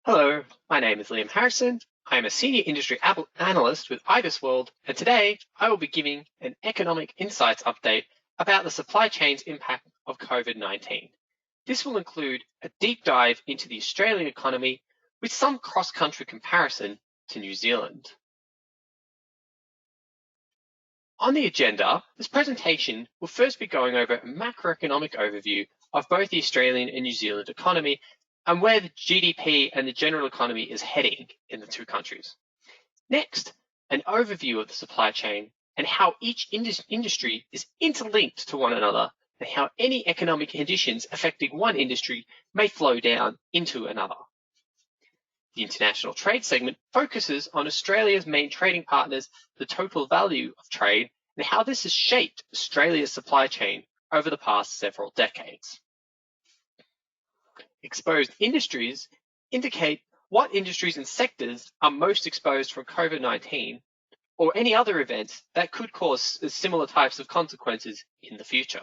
Hello, my name is Liam Harrison. I am a Senior Industry Analyst with IBISWorld, and today I will be giving an economic insights update about the supply chain's impact of COVID-19. This will include a deep dive into the Australian economy with some cross-country comparison to New Zealand. On the agenda, this presentation will first be going over a macroeconomic overview of both the Australian and New Zealand economy and where the GDP and the general economy is heading in the two countries. Next, an overview of the supply chain and how each industry is interlinked to one another and how any economic conditions affecting one industry may flow down into another. The international trade segment focuses on Australia's main trading partners, the total value of trade, and how this has shaped Australia's supply chain over the past several decades. Exposed industries indicate what industries and sectors are most exposed from COVID-19 or any other events that could cause similar types of consequences in the future.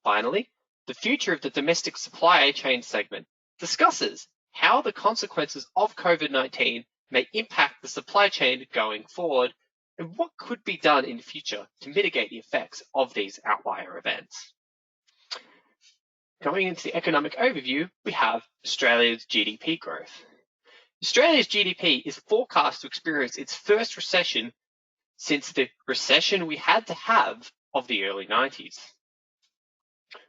Finally, the future of the domestic supply chain segment discusses how the consequences of COVID-19 may impact the supply chain going forward and what could be done in the future to mitigate the effects of these outlier events. Going into the economic overview, we have Australia's GDP growth. Australia's GDP is forecast to experience its first recession since the recession we had to have of the early 90s.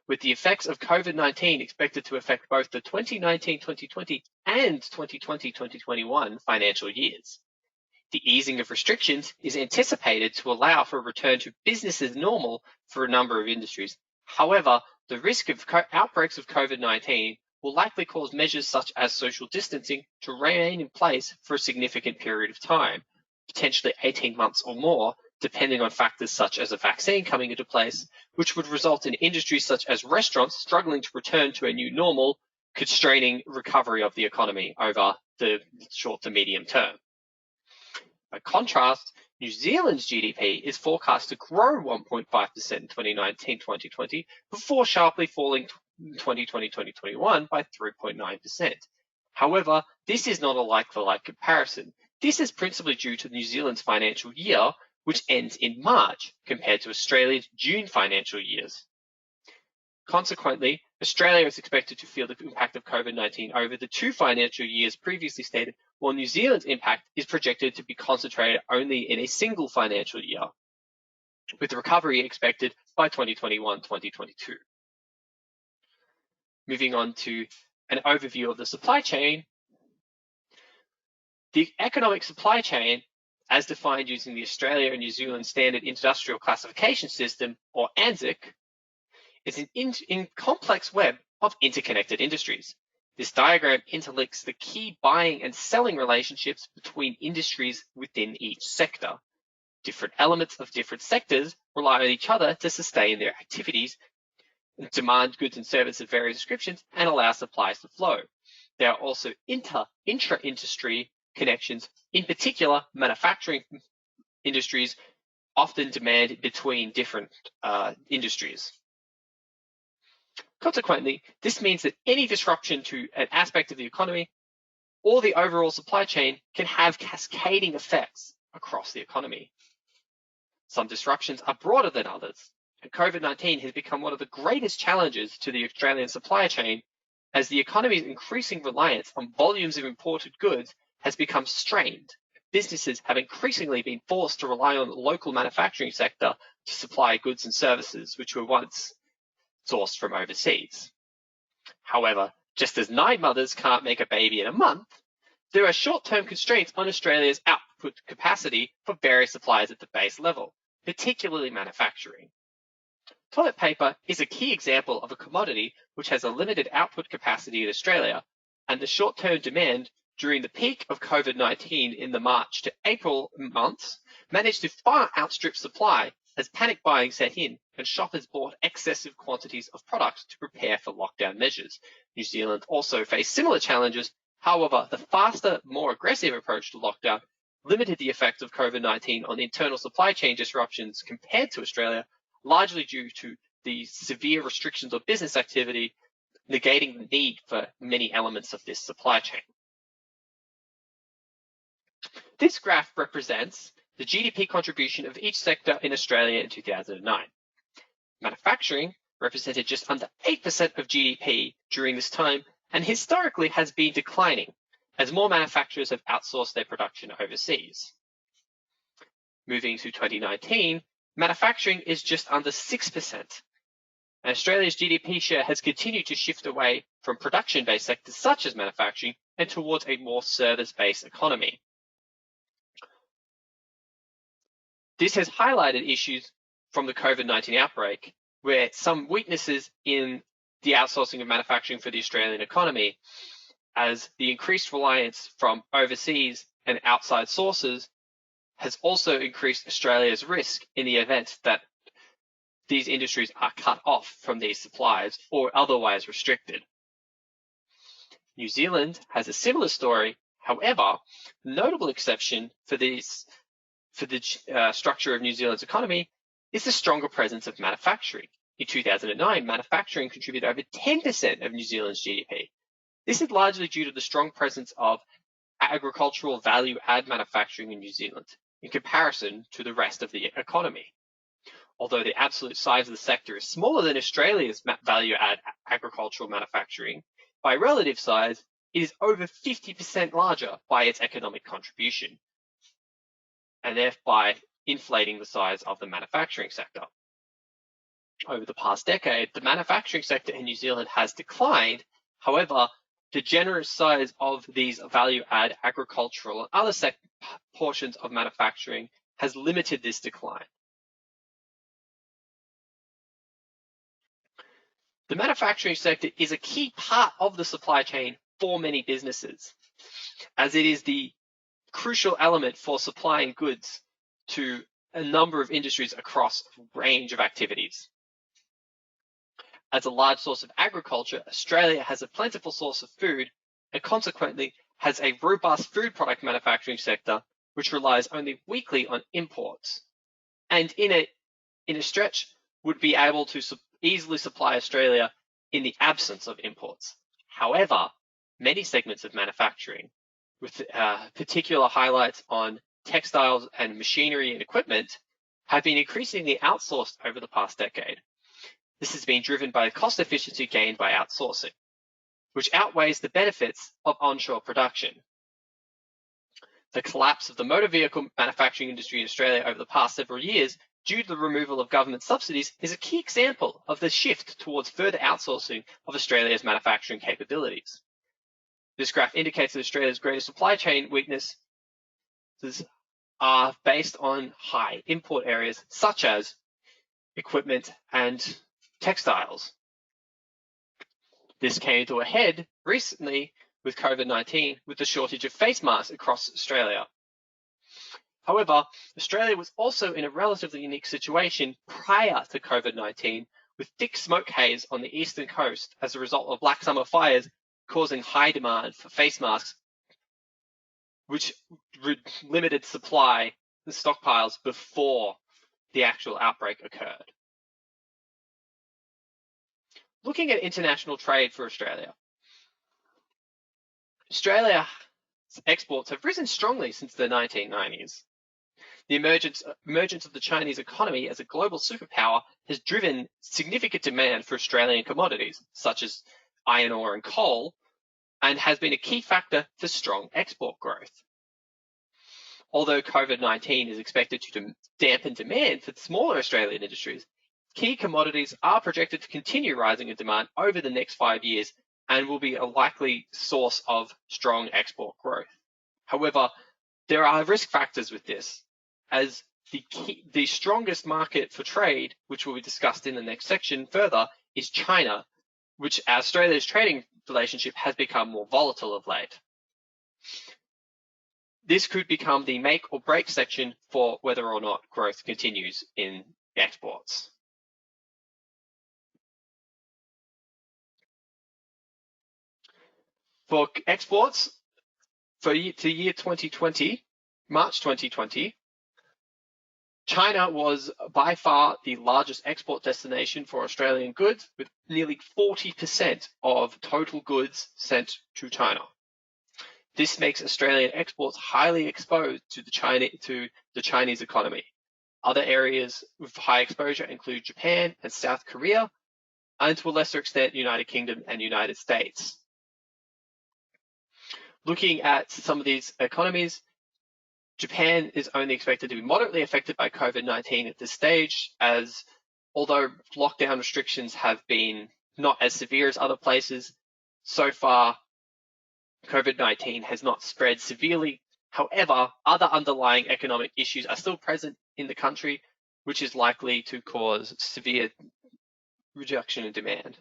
With the effects of COVID-19 expected to affect both the 2019-2020 and 2020-2021 financial years. The easing of restrictions is anticipated to allow for a return to business as normal for a number of industries. However, the risk of outbreaks of COVID-19 will likely cause measures such as social distancing to remain in place for a significant period of time, potentially 18 months or more, depending on factors such as a vaccine coming into place, which would result in industries such as restaurants struggling to return to a new normal, constraining recovery of the economy over the short to medium term. By contrast, New Zealand's GDP is forecast to grow 1.5% in 2019-2020 before sharply falling in 2020-2021 by 3.9%. However, this is not a like-for-like comparison. This is principally due to New Zealand's financial year, which ends in March, compared to Australia's June financial years. Consequently, Australia is expected to feel the impact of COVID-19 over the two financial years previously stated, while New Zealand's impact is projected to be concentrated only in a single financial year, with recovery expected by 2021-2022. Moving on to an overview of the supply chain. The economic supply chain, as defined using the Australia and New Zealand Standard Industrial Classification System, or ANZIC, is an complex web of interconnected industries. This diagram interlinks the key buying and selling relationships between industries within each sector. Different elements of different sectors rely on each other to sustain their activities, demand goods and services of various descriptions, and allow supplies to flow. There are also intra-industry connections, in particular manufacturing industries often demand between different industries. Consequently, this means that any disruption to an aspect of the economy or the overall supply chain can have cascading effects across the economy. Some disruptions are broader than others, and COVID-19 has become one of the greatest challenges to the Australian supply chain as the economy's increasing reliance on volumes of imported goods has become strained. Businesses have increasingly been forced to rely on the local manufacturing sector to supply goods and services which were once sourced from overseas. However, just as 9 mothers can't make a baby in a month, there are short-term constraints on Australia's output capacity for various suppliers at the base level, particularly manufacturing. Toilet paper is a key example of a commodity which has a limited output capacity in Australia, and the short-term demand during the peak of COVID-19 in the March to April months managed to far outstrip supply as panic buying set in and shoppers bought excessive quantities of products to prepare for lockdown measures. New Zealand also faced similar challenges. However, the faster, more aggressive approach to lockdown limited the effects of COVID-19 on internal supply chain disruptions compared to Australia, largely due to the severe restrictions of business activity, negating the need for many elements of this supply chain. This graph represents the GDP contribution of each sector in Australia in 2009. Manufacturing represented just under 8% of GDP during this time and historically has been declining as more manufacturers have outsourced their production overseas. Moving to 2019, manufacturing is just under 6%. And Australia's GDP share has continued to shift away from production-based sectors such as manufacturing and towards a more service-based economy. This has highlighted issues from the COVID-19 outbreak, where some weaknesses in the outsourcing of manufacturing for the Australian economy, as the increased reliance from overseas and outside sources has also increased Australia's risk in the event that these industries are cut off from these supplies or otherwise restricted. New Zealand has a similar story. However, the notable exception for the structure of New Zealand's economy is the stronger presence of manufacturing. In 2009, manufacturing contributed over 10% of New Zealand's GDP. This is largely due to the strong presence of agricultural value-add manufacturing in New Zealand in comparison to the rest of the economy. Although the absolute size of the sector is smaller than Australia's value-add agricultural manufacturing, by relative size, it is over 50% larger by its economic contribution, and thereby inflating the size of the manufacturing sector. Over the past decade, the manufacturing sector in New Zealand has declined. However, the generous size of these value-add agricultural and other portions of manufacturing has limited this decline. The manufacturing sector is a key part of the supply chain for many businesses, as it is the crucial element for supplying goods to a number of industries across a range of activities. As a large source of agriculture, Australia has a plentiful source of food and consequently has a robust food product manufacturing sector which relies only weakly on imports, and in a stretch would be able to easily supply Australia in the absence of imports. However, many segments of manufacturing, with particular highlights on textiles and machinery and equipment, have been increasingly outsourced over the past decade. This has been driven by the cost efficiency gained by outsourcing, which outweighs the benefits of onshore production. The collapse of the motor vehicle manufacturing industry in Australia over the past several years, due to the removal of government subsidies, is a key example of the shift towards further outsourcing of Australia's manufacturing capabilities. This graph indicates that Australia's greatest supply chain weaknesses are based on high import areas such as equipment and textiles. This came to a head recently with COVID-19, with the shortage of face masks across Australia. However, Australia was also in a relatively unique situation prior to COVID-19, with thick smoke haze on the eastern coast as a result of black summer fires causing high demand for face masks, which limited supply and stockpiles before the actual outbreak occurred. Looking at international trade for Australia, Australia's exports have risen strongly since the 1990s. The emergence of the Chinese economy as a global superpower has driven significant demand for Australian commodities, such as iron ore and coal, and has been a key factor for strong export growth. Although COVID-19 is expected to dampen demand for smaller Australian industries, key commodities are projected to continue rising in demand over the next 5 years and will be a likely source of strong export growth. However, there are risk factors with this, as the strongest market for trade, which will be discussed in the next section further, is China, which Australia's trading relationship has become more volatile of late. This could become the make or break section for whether or not growth continues in exports. For exports, for the year 2020, March 2020, China was by far the largest export destination for Australian goods, with nearly 40% of total goods sent to China. This makes Australian exports highly exposed to the Chinese economy. Other areas with high exposure include Japan and South Korea, and to a lesser extent, United Kingdom and United States. Looking at some of these economies, Japan is only expected to be moderately affected by COVID-19 at this stage, as although lockdown restrictions have been not as severe as other places, so far COVID-19 has not spread severely. However, other underlying economic issues are still present in the country, which is likely to cause severe reduction in demand.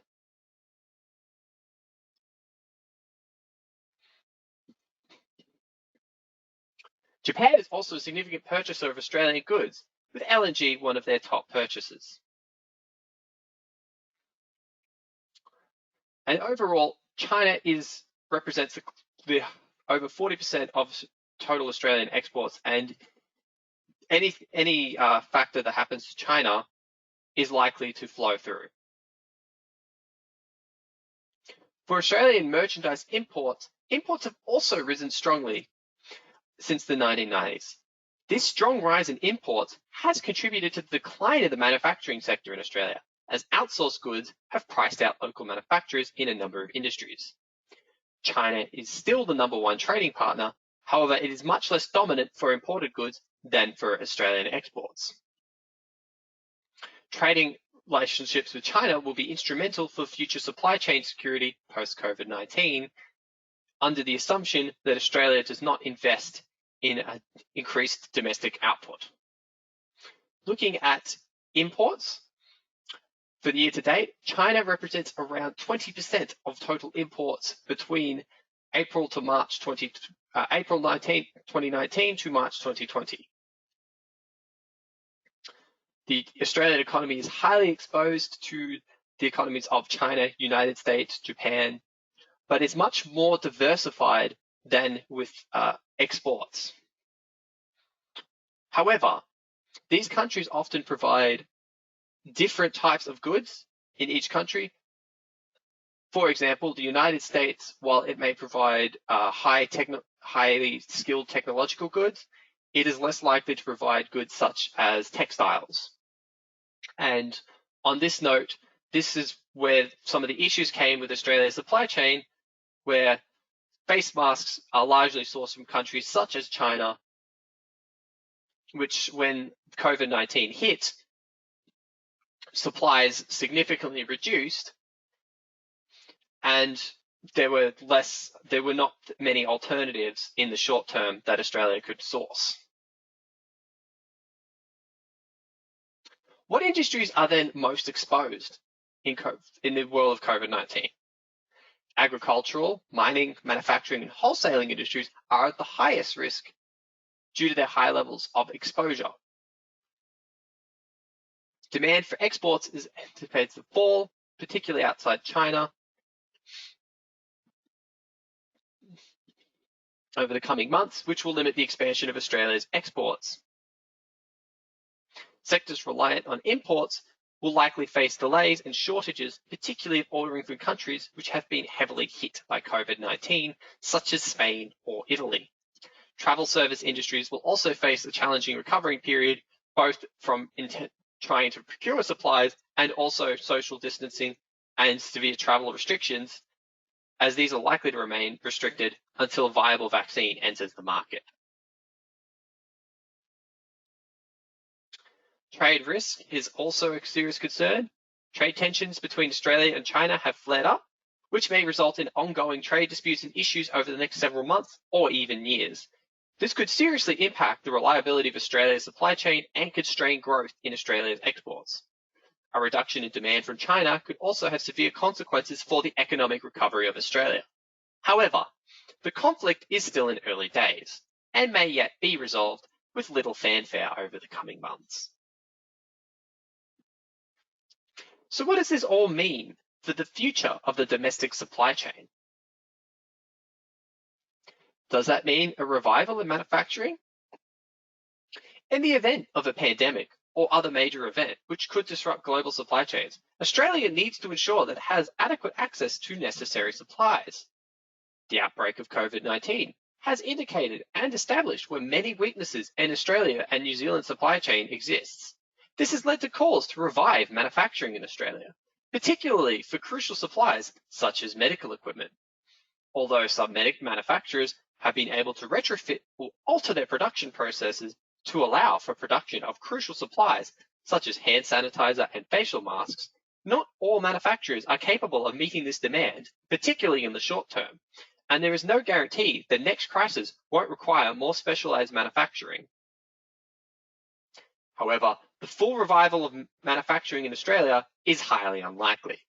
Japan is also a significant purchaser of Australian goods, with LNG one of their top purchases. And overall, China represents the over 40% of total Australian exports, and any factor that happens to China is likely to flow through. For Australian merchandise imports have also risen strongly since the 1990s. This strong rise in imports has contributed to the decline in the manufacturing sector in Australia, as outsourced goods have priced out local manufacturers in a number of industries. China is still the #1 trading partner. However, it is much less dominant for imported goods than for Australian exports. Trading relationships with China will be instrumental for future supply chain security post-COVID-19, under the assumption that Australia does not invest in an increased domestic output. Looking at imports, for the year to date, China represents around 20% of total imports between April 19, 2019 to March 2020. The Australian economy is highly exposed to the economies of China, United States, Japan, but is much more diversified than with exports. However, these countries often provide different types of goods in each country. For example, the United States, while it may provide highly skilled technological goods, it is less likely to provide goods such as textiles. And on this note, this is where some of the issues came with Australia's supply chain, where face masks are largely sourced from countries such as China, which when COVID-19 hit, supplies significantly reduced, and there were not many alternatives in the short term that Australia could source. What industries are then most exposed in the world of COVID-19? Agricultural, mining, manufacturing, and wholesaling industries are at the highest risk due to their high levels of exposure. Demand for exports is anticipated to fall, particularly outside China, over the coming months, which will limit the expansion of Australia's exports. Sectors reliant on imports will likely face delays and shortages, particularly if ordering from countries which have been heavily hit by COVID-19, such as Spain or Italy. Travel service industries will also face a challenging recovery period, both from trying to procure supplies and also social distancing and severe travel restrictions, as these are likely to remain restricted until a viable vaccine enters the market. Trade risk is also a serious concern. Trade tensions between Australia and China have flared up, which may result in ongoing trade disputes and issues over the next several months or even years. This could seriously impact the reliability of Australia's supply chain and constrain growth in Australia's exports. A reduction in demand from China could also have severe consequences for the economic recovery of Australia. However, the conflict is still in early days and may yet be resolved with little fanfare over the coming months. So what does this all mean for the future of the domestic supply chain? Does that mean a revival in manufacturing? In the event of a pandemic or other major event which could disrupt global supply chains, Australia needs to ensure that it has adequate access to necessary supplies. The outbreak of COVID-19 has indicated and established where many weaknesses in Australia and New Zealand supply chain exists. This has led to calls to revive manufacturing in Australia, particularly for crucial supplies such as medical equipment. Although some manufacturers have been able to retrofit or alter their production processes to allow for production of crucial supplies such as hand sanitizer and facial masks, not all manufacturers are capable of meeting this demand, particularly in the short term, and there is no guarantee the next crisis won't require more specialized manufacturing. However, the full revival of manufacturing in Australia is highly unlikely.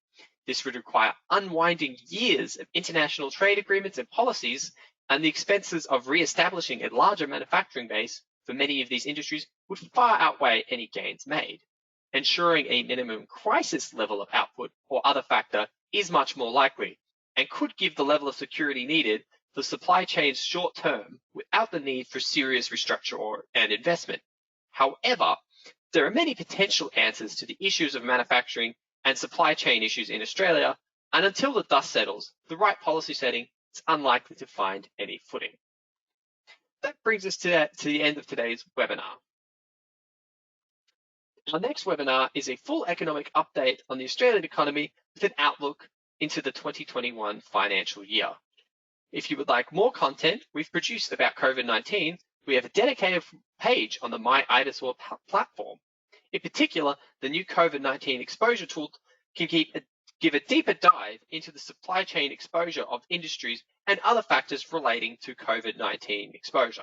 This would require unwinding years of international trade agreements and policies, and the expenses of re-establishing a larger manufacturing base for many of these industries would far outweigh any gains made. Ensuring a minimum crisis level of output or other factor is much more likely and could give the level of security needed for supply chains short term without the need for serious restructure and investment. However, there are many potential answers to the issues of manufacturing and supply chain issues in Australia, and until the dust settles, the right policy setting is unlikely to find any footing. That brings us to the end of today's webinar. Our next webinar is a full economic update on the Australian economy with an outlook into the 2021 financial year. If you would like more content we've produced about COVID-19, we have a dedicated page on the My IBISWorld platform. In particular, the new COVID-19 exposure tool can give a deeper dive into the supply chain exposure of industries and other factors relating to COVID-19 exposure.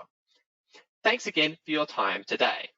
Thanks again for your time today.